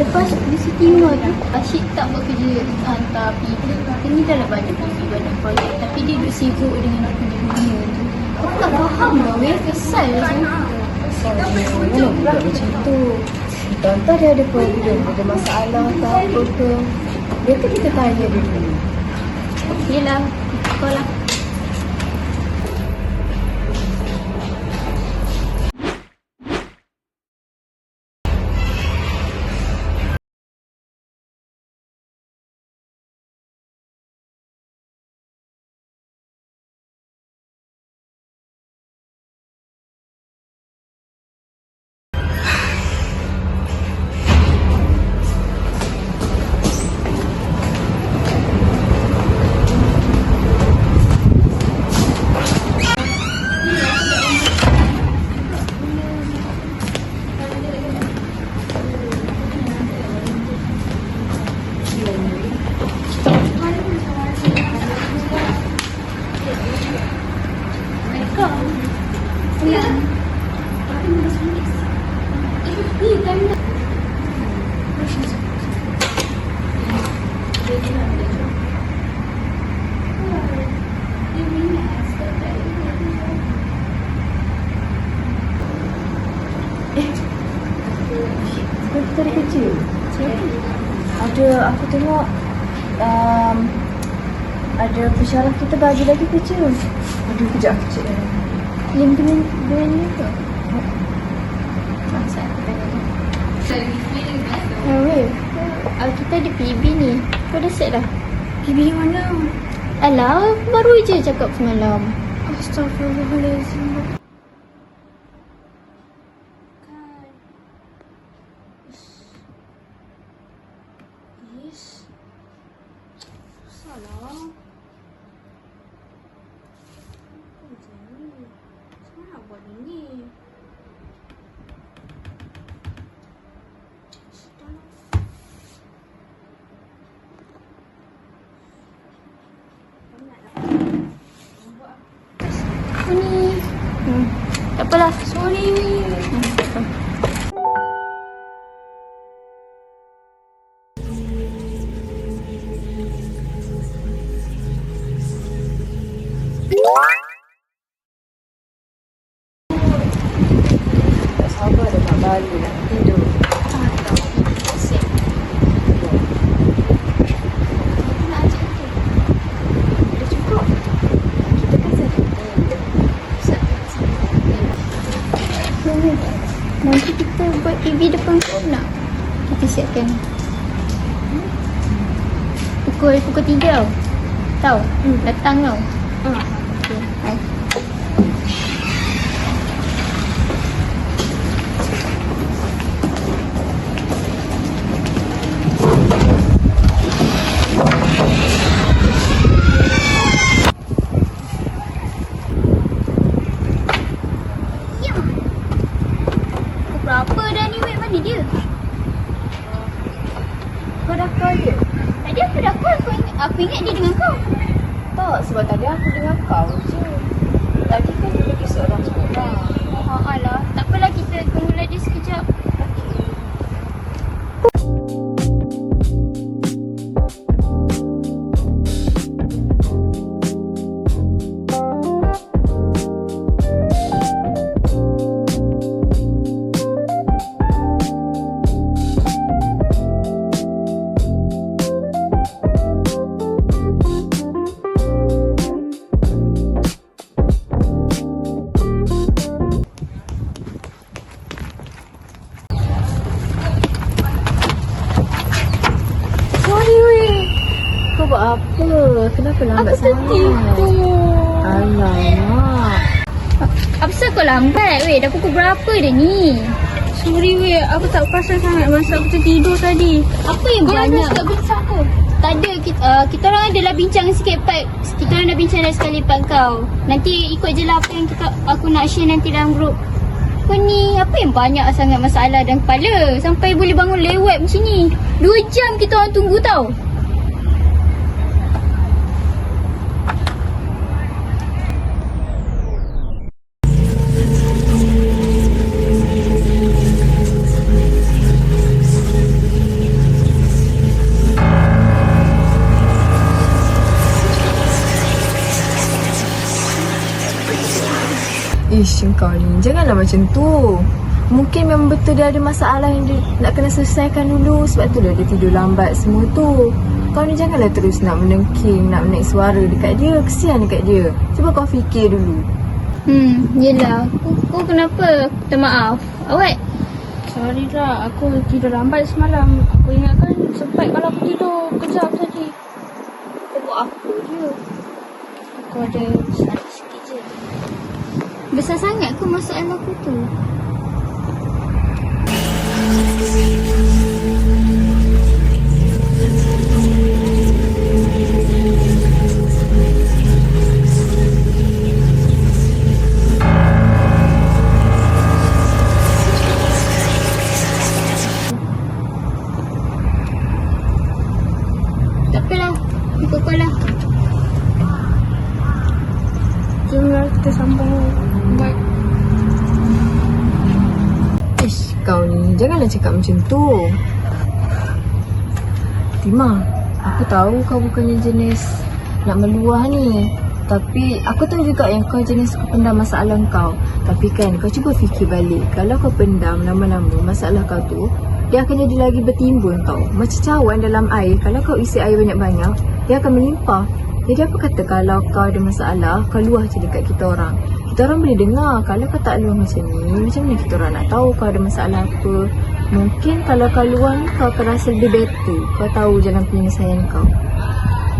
Lepas Mr. Tino tu asyik tak bekerja hantar PB. Ini dah lah banyak PB, banyak projek. Tapi dia duduk sibuk dengan aku punya dunia tu. Aku tak faham lah weh, kesal je. Mana budak macam tu? Entah dia ada problem, ada masalah ke apa ke. Biar kita tanya dulu. Yelah, kau lah. Sekretari kecil. Ada, aku tengok ada pensyarah kita bagi lagi kecil. Aduh, kejap kecil. Link dengan ni ke? Masa aku tanya ni. Weh, kita ada PB ni. Kau dah set dah? PB mana? Alah, baru je cakap semalam. Astaghfirullahaladzim. Salah. Macam ni. Macam mana nak buat ni? Ni. Tak apalah. Sorry. Tak sabar dah nak balik, nak tidur. Nanti kita buat PB depan kau nak? Kita siapkan. Pukul 3 tau. Tahu? Datang tau. Okay, hai. Berapa dah ni weh? Mana dia? Kau dah call dia? Tadi aku dah call. Aku ingat dia dengan kau. Tak, sebab tadi aku dengan kau je. Tadi kan dia pergi seorang-seorang. Alah. Tak apalah, kita tunggulah dia sekejap. Kau buat apa? Kenapa lambat Aku tertidur. Alamak. Apa sebab kau lambat weh? Dah pukul berapa dah ni? Sorry weh, aku tak perasan sangat masa aku tertidur tadi. Apa yang Kau banyak? dah start bincang ke? Tak ada, kita orang adalah bincang sikit part. Kita orang dah bincang dah sekali part kau. Nanti ikut je lah apa yang aku nak share nanti dalam grup. Kau ni, apa yang banyak sangat masalah dalam kepala? Sampai boleh bangun lewat macam ni. 2 jam kita orang tunggu tau. kau ni, janganlah macam tu. Mungkin memang betul dia ada masalah yang dia nak kena selesaikan dulu. Sebab tu dia tidur lambat semua tu. Kau ni janganlah terus nak menengking, nak naik suara dekat dia. Kesian dekat dia. Cuba kau fikir dulu. Yelah. Kau kenapa? Minta maaf. Awak? Sorry lah, aku tidur lambat semalam. Aku ingatkan sempat kalau aku tidur kejap tadi. Kau buat apa je? Aku ada salah sikit je. Besar sangat ke masalah aku tu? Tak apalah. Ikut kau lah. Jomlah kita sambung. Baik. Ish, kau ni janganlah cakap macam tu. Tima, aku tahu kau bukannya jenis nak meluah ni. Tapi aku tahu juga yang kau jenis kau pendam masalah kau. Tapi kan kau cuba fikir balik. Kalau kau pendam lama-lama masalah kau tu, dia akan jadi lagi bertimbun tau. Macam cawan dalam air. Kalau kau isi air banyak-banyak, dia akan melimpah. Jadi apa kata kalau kau ada masalah, kau luah je dekat kita orang. Kita orang boleh dengar. Kalau kau tak luah macam ni, macam mana kita orang nak tahu kau ada masalah apa? Mungkin kalau kau luah ni, kau akan rasa lebih better. Kau tahu jalan penyelesaian kau.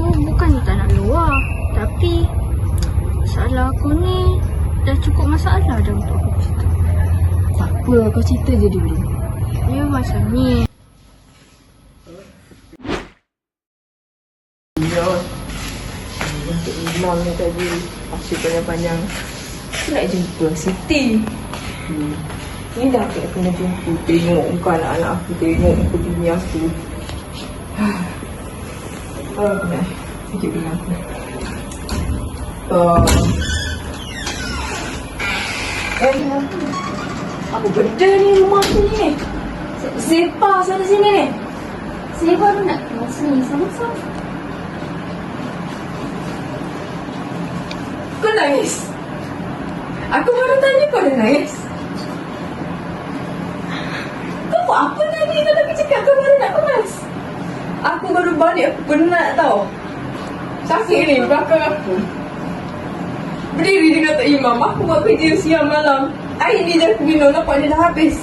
Aku bukan tak nak luar. Tapi masalah aku ni dah cukup masalah dah untuk aku cerita. Tak apa, kau cerita je dulu. Ya macam ni. Ya. Untuk imam ni tadi, pasal panjang-panjang. Aku nak jumpa Siti. Ni dah aku kena jumpa. Tengok muka anak-anak aku, tengok muka bini aku. Oh, kena. Sekejap bini aku. Apa benda ni rumah aku ni? Sepa sana sini ni. Saya baru nak keluar sini sama-sama. Kau nangis? Aku baru tanya kau dah nangis. Kau buat apa tadi kalau aku cakap kau baru nak kemas? Aku baru balik, aku penat tau. Sakit ni belakang aku. Berdiri dengan Tok Imam, aku buat kerja siang malam. Air ni dah aku minum, nampak dia dah habis.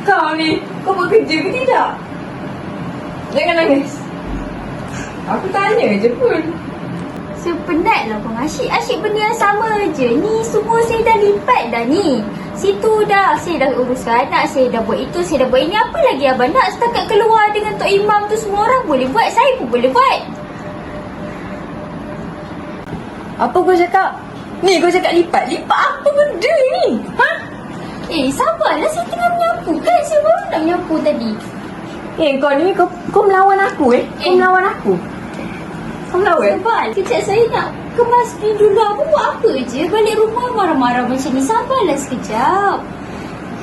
Kau ni, kau buat kerja ke tidak? Jangan nangis. Aku tanya je pun. Saya penat lah bang Asyik. Asyik benda yang sama je. Ni semua saya dah lipat dah ni. Situ dah. Saya dah uruskan anak. Saya dah buat itu. Saya dah buat ini. Apa lagi abang nak? Setakat keluar dengan Tok Imam tu semua orang boleh buat. Saya pun boleh buat. Apa kau cakap? Ni kau cakap lipat. Lipat apa benda ni? Ha? Sabarlah. Saya tengah menyapu kan. Saya baru nak menyapu tadi. Kau ni kau melawan aku Kau melawan aku. Kau melawan? Sabar. Kejap saya nak kemas ni dulu. Aku buat apa je. Balik rumah marah-marah macam ni. Sabarlah sekejap.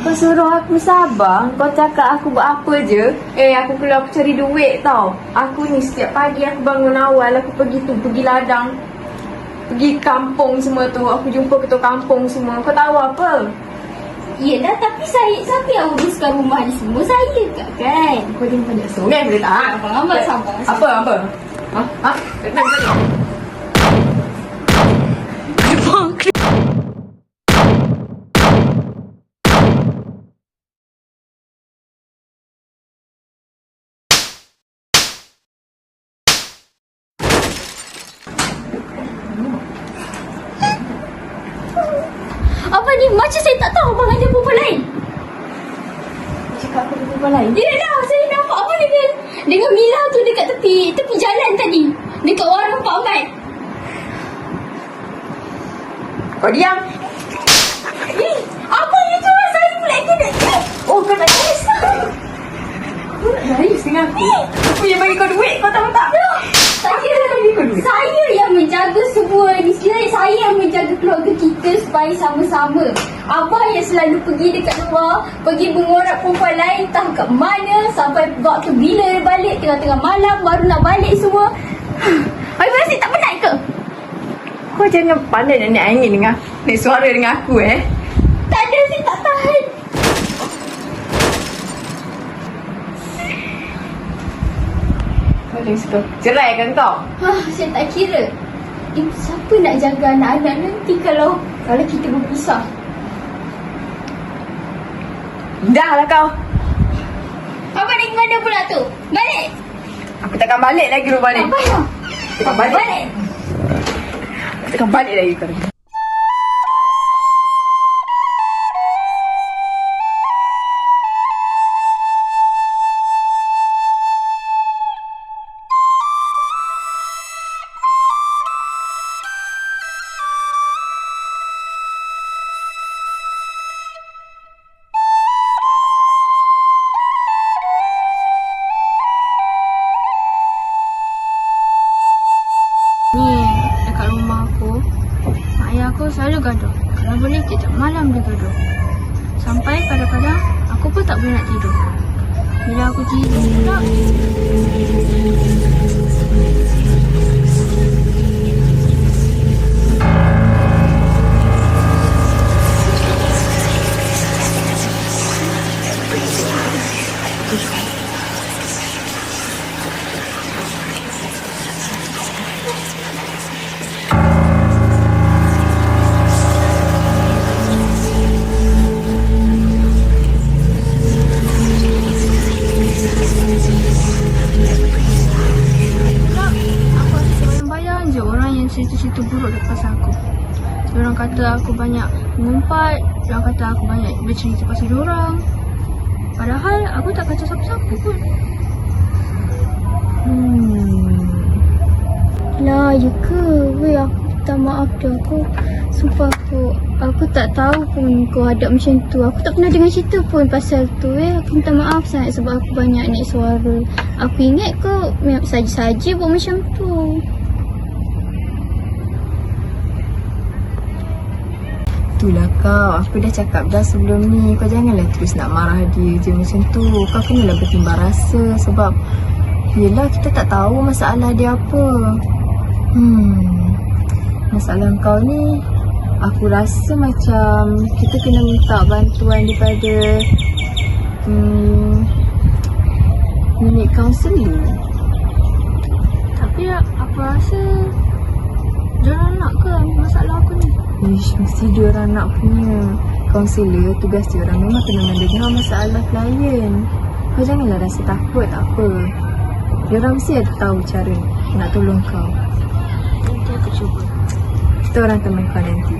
Kau suruh aku sabar. Kau cakap aku buat apa je. Aku keluar aku cari duit tau. Aku ni setiap pagi aku bangun awal. Aku pergi ladang. Pergi kampung semua tu. Aku jumpa ketua kampung semua. Kau tahu apa? Yelah, tapi siapa yang uruskan rumah ni semua? Saya kat kan? Kau jumpa dia sorang boleh tak? Abang sabar. Apa? Ha? Tenang. Abang ni macam saya tak tahu abang ada perempuan lain. Cakap aku ada perempuan lain. Dia dah, saya nampak abang dengan Mila tu dekat tepi jalan tadi. Dekat warung Pak Ahmad. Kau diam. Abang ni tu saya pula kena. Oh, kau nak nangis. Kau nak nangis dengan aku? Aku yang bagi kau duit, kau tahu tak? Saya yang menjaga semua ni. Saya yang menjaga keluarga kita supaya sama-sama. Abang yang selalu pergi dekat luar, pergi mengorak perempuan lain, tahu kat mana, sampai waktu bila balik, tengah-tengah malam, baru nak balik semua. Habis masih tak penat ke? Kau jangan pandai nak naik angin dengan naik suara dengan aku Tak ada, saya tak tahan. Kau jangan suka cerai kan kau? Saya tak kira. Siapa nak jaga anak-anak nanti kalau kita berpisah? Dah lah kau. Abang nak pergi mana pula tu? Balik! Aku takkan balik lagi rumah ni. Apa yang? Takkan balik. Balik! Aku takkan balik lagi kau. Ni, dekat rumah aku, mak ayah aku selalu gaduh. Kalau boleh tiap malam dia gaduh. Sampai kadang-kadang aku pun tak boleh nak tidur. Bila aku tidur pula, aku rasa terbayang-bayang je orang yang cerita-cerita buruk dekat pasal aku. Diorang kata aku banyak mengumpat, diorang kata aku banyak bercerita pasal diorang. Padahal aku tak kacau siapa-siapa pun. Lah, ya ke? Weh, aku minta maaf dah. Sumpah aku tak tahu pun kau hadap macam tu. Aku tak pernah dengar cerita pun pasal tu. Aku minta maaf sangat sebab aku banyak naik suara. Aku ingat kau saja-saja buat macam tu. Itulah kau, aku dah cakap dah sebelum ni. Kau janganlah terus nak marah dia je macam tu. Kau kenalah bertimbang rasa sebab yelah kita tak tahu masalah dia apa. Masalah kau ni aku rasa macam kita kena minta bantuan daripada unit kaunseling. Tapi aku rasa diorang nak ke masalah aku ni? Mesti diorang nak punya. Kaunselor tugas diorang memang kena mendengar masalah klien. Kau janganlah rasa takut, tak apa. Diorang mesti ada tahu cara nak tolong kau. Nanti aku cuba. Kita orang teman kau nanti.